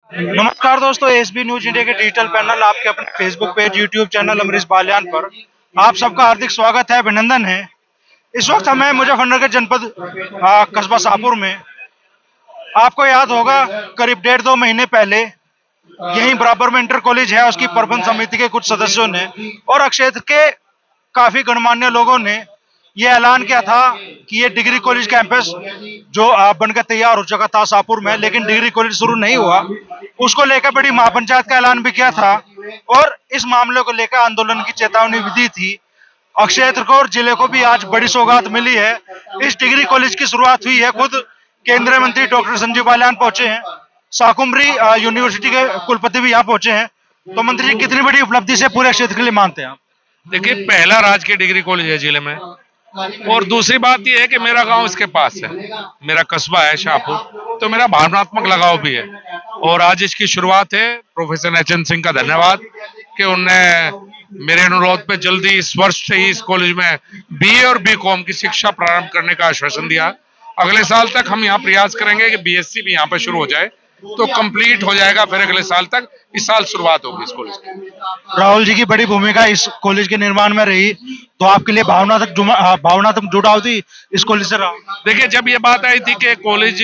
नमस्कार दोस्तों, SB news India के डिजिटल पैनल आपके अपने Facebook page, YouTube channel Amrish Baliyan पर आप सबका हार्दिक स्वागत है, अभिनंदन है। इस वक्त हमें मुजफ्फरनगर जनपद कस्बा शाहपुर में, आपको याद होगा, करीब 1.5-2 महीने पहले यहीं बराबर में इंटर कॉलेज है, उसकी प्रबंध समिति के कुछ सदस्यों ने और क्षेत्र के काफी गणमान्य लोगों ने ये ऐलान किया था कि ये डिग्री कॉलेज कैंपस जो बनकर तैयार हो चुका था शाहपुर में, लेकिन डिग्री कॉलेज शुरू नहीं हुआ। उसको लेकर बड़ी महापंचायत का ऐलान भी किया था और इस मामले को लेकर आंदोलन की चेतावनी भी दी थी। क्षेत्र को और जिले को भी आज बड़ी सौगात मिली है। इस डिग्री कॉलेज की शुरुआत हुई है, खुद केंद्रीय मंत्री डॉक्टर संजीव बालियान पहुंचे हैं, शाकुंभरी यूनिवर्सिटी के कुलपति भी यहाँ पहुंचे हैं। तो मंत्री जी, कितनी बड़ी उपलब्धि से पूरे क्षेत्र के लिए मानते हैं आप? देखिए, पहला राजकीय डिग्री कॉलेज है जिले में, और दूसरी बात यह है कि मेरा गांव इसके पास है, मेरा कस्बा है शाहपुर, तो मेरा भावनात्मक लगाव भी है। और आज इसकी शुरुआत है। प्रोफेसर एचएन सिंह का धन्यवाद कि उनने मेरे अनुरोध पे जल्दी इस वर्ष से ही इस कॉलेज में बीए और बीकॉम की शिक्षा प्रारंभ करने का आश्वासन दिया। अगले साल तक हम यहाँ प्रयास करेंगे कि बीएससी भी यहाँ पे शुरू हो जाए, तो कंप्लीट हो जाएगा। फिर अगले साल तक, इस साल शुरुआत होगी इस कॉलेज की। राहुल जी की बड़ी भूमिका इस कॉलेज के निर्माण में रही, तो आपके लिए भावनात्मक जुड़ाव थी इस कॉलेज से रहा? देखिए, जब ये बात आई थी कि कॉलेज,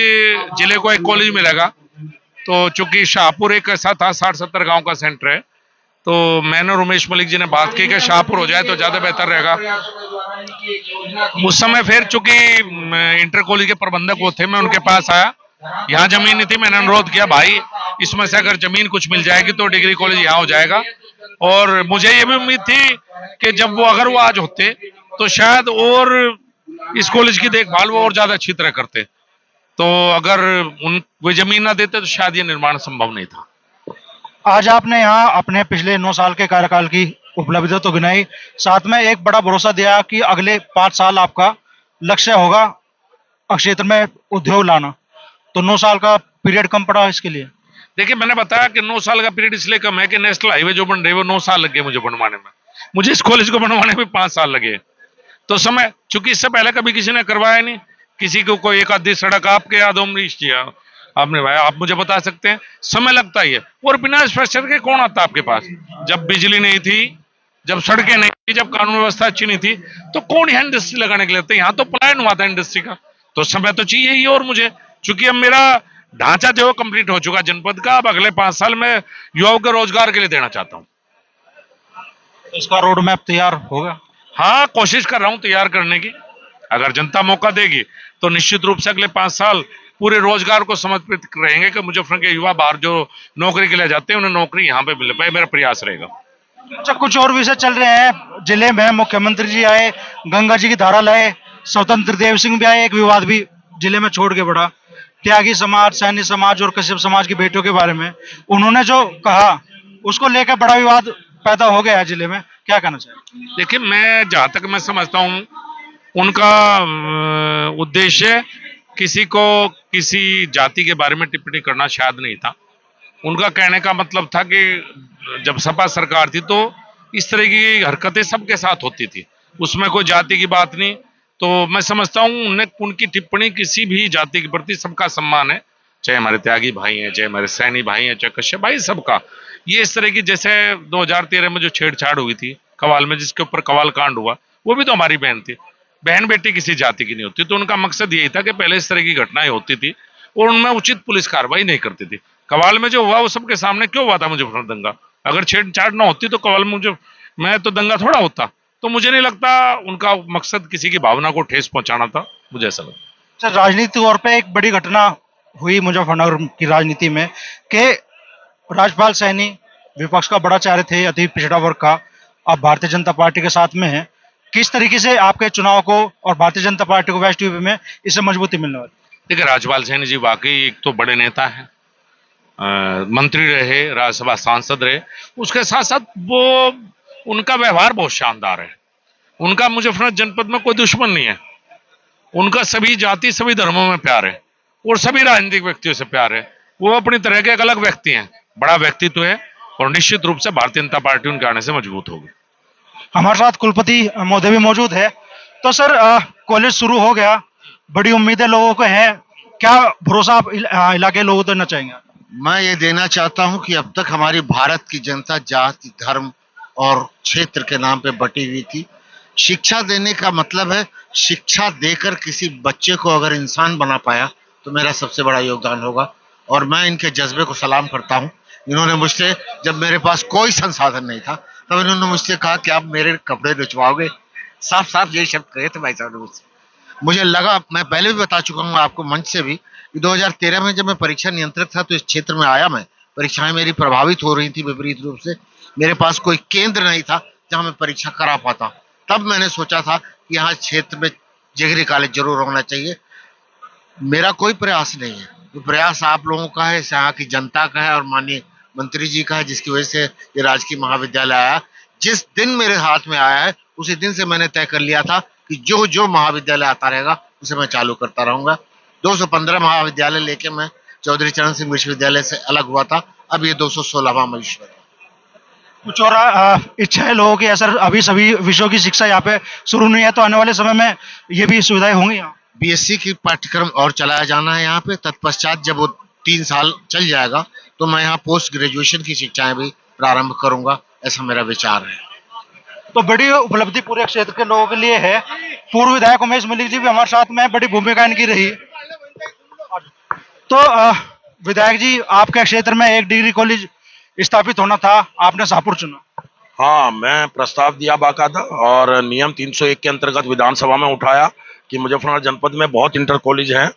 जिले को एक कॉलेज मिलेगा, तो चूंकि शाहपुर एक ऐसा था 60-70 गांव का सेंटर है, तो मैंने और उमेश मलिक जी ने बात की कि शाहपुर हो जाए तो ज्यादा बेहतर रहेगा। उस समय फिर चूंकि इंटर कॉलेज के प्रबंधक वो थे, मैं उनके पास आया। यहाँ जमीन नहीं थी, मैंने अनुरोध किया, भाई इसमें से अगर जमीन कुछ मिल जाएगी तो डिग्री कॉलेज यहाँ हो जाएगा। और मुझे ये भी उम्मीद थी कि जब अगर वो आज होते तो शायद और इस कॉलेज की देखभाल वो और ज्यादा अच्छी तरह करते। तो अगर वो जमीन ना देते तो शायद ये निर्माण संभव नहीं था। आज आपने यहाँ अपने पिछले 9 साल के कार्यकाल की उपलब्धियां तो गिनाई, साथ में एक बड़ा भरोसा दिया कि अगले 5 साल आपका लक्ष्य होगा क्षेत्र में उद्योग लाना। तो 9 साल का पीरियड कम पड़ा इसके लिए? देखिए, मैंने बताया कि 9 साल का पीरियड इसलिए कम है कि नेशनल हाईवे जो बन रही है वो 9 साल लगे मुझे बनवाने में, मुझे इस कॉलेज को बनवाने में 5 साल लगे। तो समय, चूंकि इससे पहले कभी किसी ने करवाया नहीं, किसी को कोई एक आधी सड़क आपके याद हो, आपने भाई आप मुझे बता सकते हैं, समय लगता ही है। और बिना इंफ्रास्ट्रक्चर के कौन आता आपके पास? जब बिजली नहीं थी, जब सड़कें नहीं थी, जब कानून व्यवस्था अच्छी नहीं थी, तो कौन यहाँ इंडस्ट्री लगाने के लिए आता? यहाँ तो पलायन हुआ था इंडस्ट्री का, तो समय तो चाहिए ही। और मुझे, चूंकि अब मेरा ढांचा जो कंप्लीट हो चुका जनपद का, अब अगले 5 साल में युवाओं के रोजगार के लिए देना चाहता हूँ। इसका रोड मैप तैयार होगा? हाँ, कोशिश कर रहा हूँ तैयार करने की। अगर जनता मौका देगी तो निश्चित रूप से अगले 5 साल पूरे रोजगार को समर्पित रहेंगे कि मुजफ्फरनगर के युवा बाहर जो नौकरी के लिए जाते हैं उन्हें नौकरी यहाँ पे मिल पाए, मेरा प्रयास रहेगा। अच्छा, कुछ और विषय चल रहे हैं जिले में। मुख्यमंत्री जी आए, गंगा जी की धारा लाए, स्वतंत्र देव सिंह भी आए, एक विवाद भी जिले में छोड़ के बढ़ा, त्यागी समाज, सैन्य समाज और कश्यप समाज की बेटियों के बारे में उन्होंने जो कहा, उसको लेकर बड़ा विवाद पैदा हो गया है जिले में। क्या कहना चाहिए? देखिए, मैं जहां तक मैं समझता हूँ, उनका उद्देश्य किसी को किसी जाति के बारे में टिप्पणी करना शायद नहीं था। उनका कहने का मतलब था कि जब सपा सरकार थी तो इस तरह की हरकतें सबके साथ होती थी, उसमें कोई जाति की बात नहीं। तो मैं समझता हूँ उनकी टिप्पणी किसी भी जाति के प्रति सबका सम्मान है, चाहे हमारे त्यागी भाई हैं, चाहे हमारे सैनी भाई हैं, चाहे कश्यप भाई, सबका। ये इस तरह की, जैसे 2013 में जो छेड़छाड़ हुई थी कवाल में, जिसके ऊपर कवाल कांड हुआ, वो भी तो हमारी बहन थी। बहन बेटी किसी जाति की नहीं होती। तो उनका मकसद यही था कि पहले इस तरह की घटनाएं होती थी और उनमें उचित पुलिस कार्रवाई नहीं करती थी। कवाल में जो हुआ वो सबके सामने क्यों हुआ था मुजफ्फरनगर दंगा? अगर छेड़छाड़ ना होती तो कवाल में मैं तो दंगा थोड़ा होता। तो मुझे नहीं लगता उनका मकसद किसी की भावना को ठेस पहुंचाना था, मुझे ऐसा लगता। सर, राजनीतिक तौर पे एक बड़ी घटना हुई मुजफ्फरनगर की राजनीति में कि राजपाल सैनी विपक्ष का बड़ा चेहरा थे, अति पिछड़ा वर्ग का, अब भारतीय जनता पार्टी के साथ में है। किस तरीके से आपके चुनाव को और भारतीय जनता पार्टी को वेस्ट यूपी में इससे मजबूती मिलने वाली? देखिए, राजपाल सैनी जी वाकई एक तो बड़े नेता है, मंत्री रहे, राज्यसभा सांसद रहे, उसके साथ साथ वो उनका व्यवहार बहुत शानदार है। उनका मुजफ्फरनगर जनपद में कोई दुश्मन नहीं है, उनका सभी जाति सभी धर्मों में प्यार है और सभी राजनीतिक व्यक्तियों से प्यार है। वो अपनी तरह के एक अलग व्यक्ति हैं, बड़ा व्यक्तित्व है, और निश्चित रूप से भारतीय जनता पार्टी उनके आने से मजबूत होगी। हमारे साथ कुलपति महोदय भी मौजूद है। तो सर, कॉलेज शुरू हो गया, बड़ी उम्मीदें लोगों को हैं, क्या भरोसा आप इलाके के लोगों को देना चाहेंगे? मैं ये देना चाहता हूं कि अब तक हमारी भारत की जनता जाति, धर्म और क्षेत्र के नाम पे बटी हुई थी। शिक्षा देने का मतलब है शिक्षा देकर किसी बच्चे को अगर इंसान बना पाया तो मेरा सबसे बड़ा योगदान होगा, और मैं इनके जज्बे को सलाम करता हूं। इन्होंने मुझसे, जब मेरे पास कोई संसाधन नहीं था, तब इन्होंने मुझसे कहा कि आप मेरे कपड़े नुचवाओगे। साफ साफ यही शब्द कहे थे भाई साहब ने मुझसे। मुझे लगा, मैं पहले भी बता चुका हूँ आपको मंच से भी, कि 2013 में जब मैं परीक्षा नियंत्रक था तो इस क्षेत्र में आया मैं। परीक्षाएं मेरी प्रभावित हो रही थी विपरीत रूप से। मेरे पास कोई केंद्र नहीं था जहां मैं परीक्षा करा पाता। तब मैंने सोचा था कि यहाँ क्षेत्र में डिग्री कॉलेज जरूर होना चाहिए। मेरा कोई प्रयास नहीं है, वो प्रयास आप लोगों का है, यहाँ की जनता का है और माननीय मंत्री जी का है, जिसकी वजह से ये राजकीय महाविद्यालय आया। जिस दिन मेरे हाथ में आया है उसी दिन से मैंने तय कर लिया था कि जो जो महाविद्यालय आता रहेगा उसे मैं चालू करता रहूंगा। 215 महाविद्यालय लेके मैं चौधरी चरण सिंह विश्वविद्यालय से अलग हुआ था। अब ये 216वां विश्व है। कुछ और इच्छा है लोगों की, ऐसा अभी सभी विषयों की शिक्षा यहाँ पे शुरू नहीं है, तो आने वाले समय में ये भी सुविधाएं होंगी यहाँ? बीएससी की पाठ्यक्रम और चलाया जाना है यहाँ पे। तत्पश्चात जब वो 3 साल चल जाएगा तो मैं यहाँ पोस्ट ग्रेजुएशन की शिक्षाएं भी प्रारंभ करूंगा, ऐसा मेरा विचार है। तो बड़ी उपलब्धि पूरे क्षेत्र के लोगों के लिए है। पूर्व विधायक उमेश मलिक जी भी हमारे साथ में हैं, बड़ी भूमिका इनकी रही। तो विधायक जी, आपके क्षेत्र में एक डिग्री कॉलेज स्थापित होना था, आपने शाहपुर चुना। हाँ, मैं प्रस्ताव दिया बाकायदा और नियम 301 के अंतर्गत विधानसभा में उठाया कि मुजफ्फरनगर जनपद में बहुत इंटर कॉलेज हैं,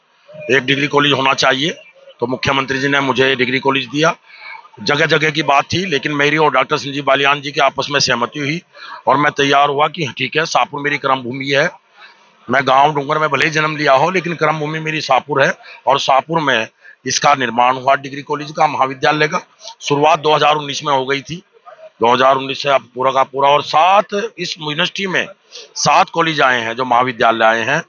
एक डिग्री कॉलेज होना चाहिए। तो मुख्यमंत्री जी ने मुझे डिग्री कॉलेज दिया। जगह जगह की बात थी, लेकिन मेरी और डॉक्टर संजीव बालियान जी की आपस में सहमति हुई और मैं तैयार हुआ कि ठीक है, शाहपुर मेरी कर्म भूमि है। मैं गांव डूंगर में भले ही जन्म लिया हो, लेकिन कर्म भूमि मेरी शाहपुर है और शाहपुर में इसका निर्माण हुआ। डिग्री कॉलेज का, महाविद्यालय का शुरुआत 2019 में हो गई थी। 2019 से अब पूरा का पूरा, और 7 इस यूनिवर्सिटी में 7 कॉलेज आए हैं जो महाविद्यालय आए हैं।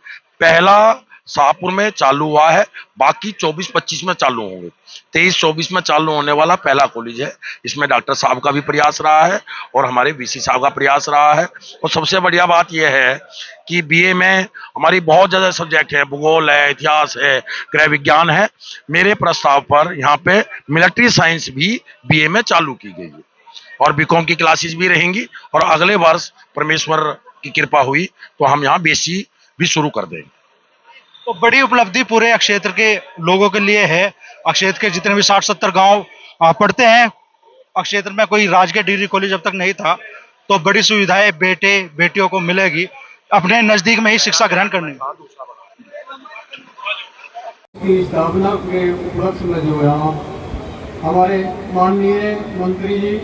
पहला शाहपुर में चालू हुआ है, बाकी 24-25 में चालू होंगे। 23-24 में चालू होने वाला पहला कॉलेज है। इसमें डॉक्टर साहब का भी प्रयास रहा है और हमारे वीसी साहब का प्रयास रहा है। और सबसे बढ़िया बात यह है कि बीए में हमारी बहुत ज़्यादा सब्जेक्ट है, भूगोल है, इतिहास है, गृह विज्ञान है। मेरे प्रस्ताव पर यहाँ पे मिलिट्री साइंस भी बीए में चालू की गई है और बीकॉम की क्लासेस भी रहेंगी। और अगले वर्ष परमेश्वर की कृपा हुई तो हम यहाँ बीएससी भी शुरू कर देंगे। तो बड़ी उपलब्धि पूरे क्षेत्र के लोगों के लिए है। क्षेत्र के जितने भी 60-70 गांव पड़ते हैं, क्षेत्र में कोई राजकीय डिग्री कॉलेज अब तक नहीं था, तो बड़ी सुविधाएं बेटे बेटियों को मिलेगी अपने नजदीक में ही शिक्षा ग्रहण करने की स्थापना के उपलक्ष्य में जो यहाँ हमारे माननीय मंत्री जी